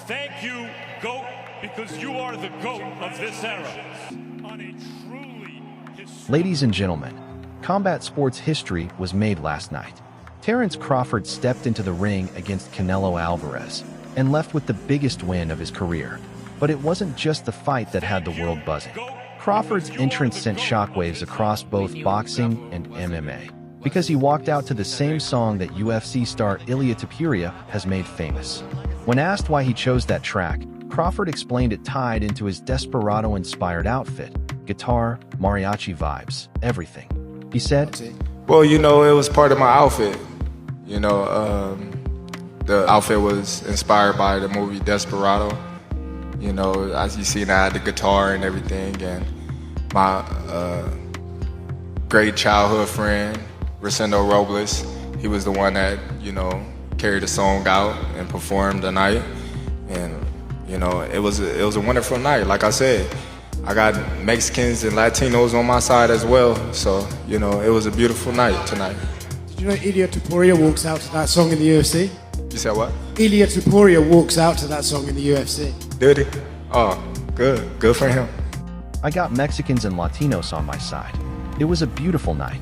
Thank you, GOAT, because you are the GOAT of this era. On a truly Ladies and gentlemen, combat sports history was made last night. Terence Crawford stepped into the ring against Canelo Alvarez and left with the biggest win of his career. But it wasn't just the fight that had the world buzzing. Crawford's entrance sent shockwaves across both boxing and MMA, because he walked out to the same song that UFC star Ilia Topuria has made famous. When asked why he chose that track, Crawford explained it tied into his Desperado-inspired outfit, guitar, mariachi vibes, everything. He said, "Well, you know, it was part of my outfit. You know, the outfit was inspired by the movie Desperado. You know, as you see, I had the guitar and everything, and my great childhood friend, Rosendo Robles, he was the one that, you know, carried the song out and performed the night. And, you know, it was a wonderful night. Like I said, I got Mexicans and Latinos on my side as well. So, you know, it was a beautiful night tonight." Did you know Ilia Topuria walks out to that song in the UFC? You said what? Ilia Topuria walks out to that song in the UFC. Did he? Oh, good. Good for him. "I got Mexicans and Latinos on my side. It was a beautiful night.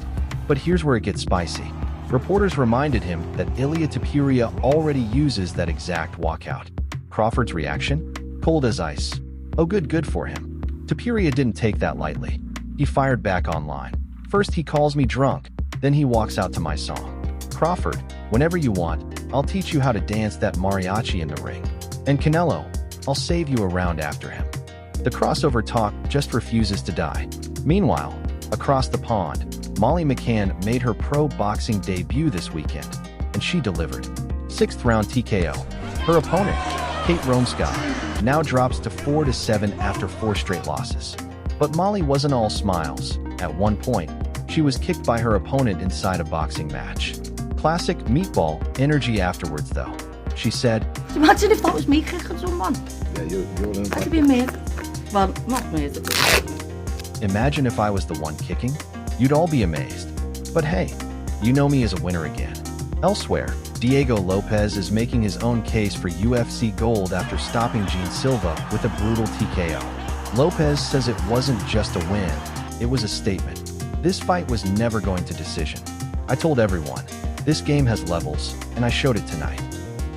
But here's where it gets spicy." Reporters reminded him that Ilia Topuria already uses that exact walkout. Crawford's reaction? Cold as ice. Oh, good for him. Topuria didn't take that lightly. He fired back online. "First he calls me drunk, then he walks out to my song. Crawford, whenever you want, I'll teach you how to dance that mariachi in the ring. And Canelo, I'll save you a round after him." The crossover talk just refuses to die. Meanwhile, across the pond, Molly McCann made her pro boxing debut this weekend, and she delivered. 6th round TKO. Her opponent, Kate Romska, now drops to 4-7 after 4 straight losses. But Molly wasn't all smiles. At one point, she was kicked by her opponent inside a boxing match. Classic meatball energy afterwards, though. She said, "Imagine if that was me kicking someone. I'd be amazed. Well, not amazed. "Imagine if I was the one kicking? You'd all be amazed. But hey, you know me as a winner again." Elsewhere, Diego Lopes is making his own case for UFC gold after stopping Jean Silva with a brutal TKO. Lopes says it wasn't just a win, it was a statement. "This fight was never going to decision. I told everyone, this game has levels, and I showed it tonight."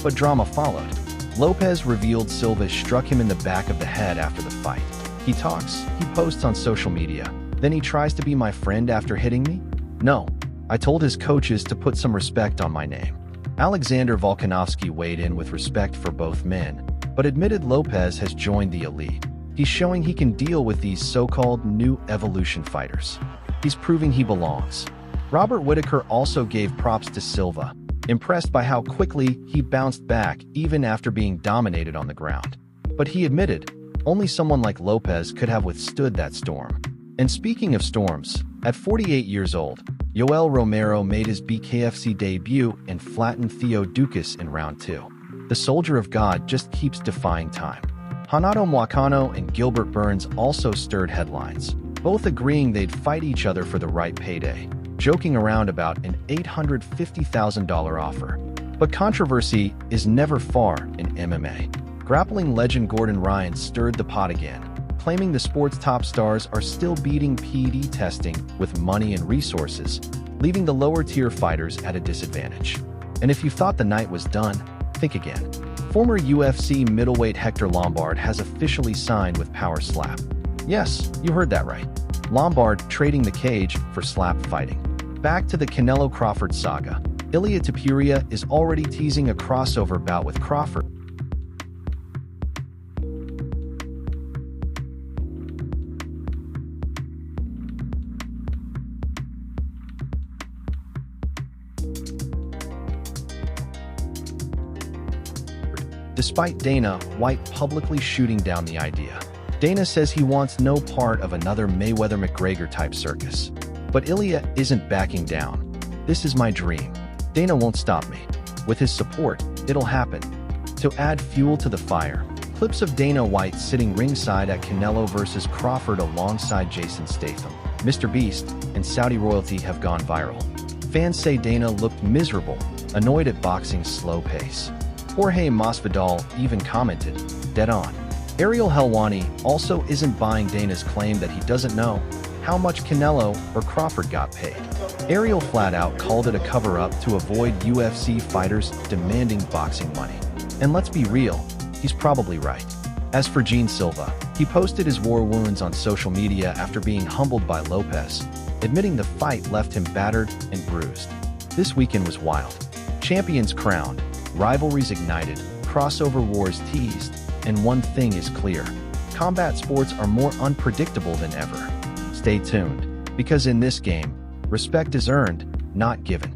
But drama followed. Lopes revealed Silva struck him in the back of the head after the fight. "He talks, he posts on social media, then he tries to be my friend after hitting me? No, I told his coaches to put some respect on my name." Alexander Volkanovski weighed in with respect for both men, but admitted Lopes has joined the elite. He's showing he can deal with these so-called new evolution fighters. He's proving he belongs. Robert Whittaker also gave props to Silva, impressed by how quickly he bounced back even after being dominated on the ground. But he admitted, only someone like Lopes could have withstood that storm. And speaking of storms, at 48 years old, Yoel Romero made his BKFC debut and flattened Theo Dukas in round 2. The Soldier of God just keeps defying time. Renato Moicano and Gilbert Burns also stirred headlines, both agreeing they'd fight each other for the right payday, joking around about an $850,000 offer. But controversy is never far in MMA. Grappling legend Gordon Ryan stirred the pot again, claiming the sport's top stars are still beating PED testing with money and resources, leaving the lower-tier fighters at a disadvantage. And if you thought the night was done, think again. Former UFC middleweight Hector Lombard has officially signed with Power Slap. Yes, you heard that right. Lombard trading the cage for slap fighting. Back to the Canelo Crawford saga. Ilia Topuria is already teasing a crossover bout with Crawford. Despite Dana White publicly shooting down the idea. Dana says he wants no part of another Mayweather-McGregor type circus. But Ilia isn't backing down. "This is my dream. Dana won't stop me. With his support, it'll happen." To add fuel to the fire, clips of Dana White sitting ringside at Canelo vs. Crawford alongside Jason Statham, Mr. Beast, and Saudi royalty have gone viral. Fans say Dana looked miserable, annoyed at boxing's slow pace. Jorge Masvidal even commented, "Dead on." Ariel Helwani also isn't buying Dana's claim that he doesn't know how much Canelo or Crawford got paid. Ariel flat out called it a cover-up to avoid UFC fighters demanding boxing money. And let's be real, he's probably right. As for Jean Silva, he posted his war wounds on social media after being humbled by Lopes, admitting the fight left him battered and bruised. This weekend was wild. Champions crowned, rivalries ignited, crossover wars teased, and one thing is clear: combat sports are more unpredictable than ever. Stay tuned, because in this game, respect is earned, not given.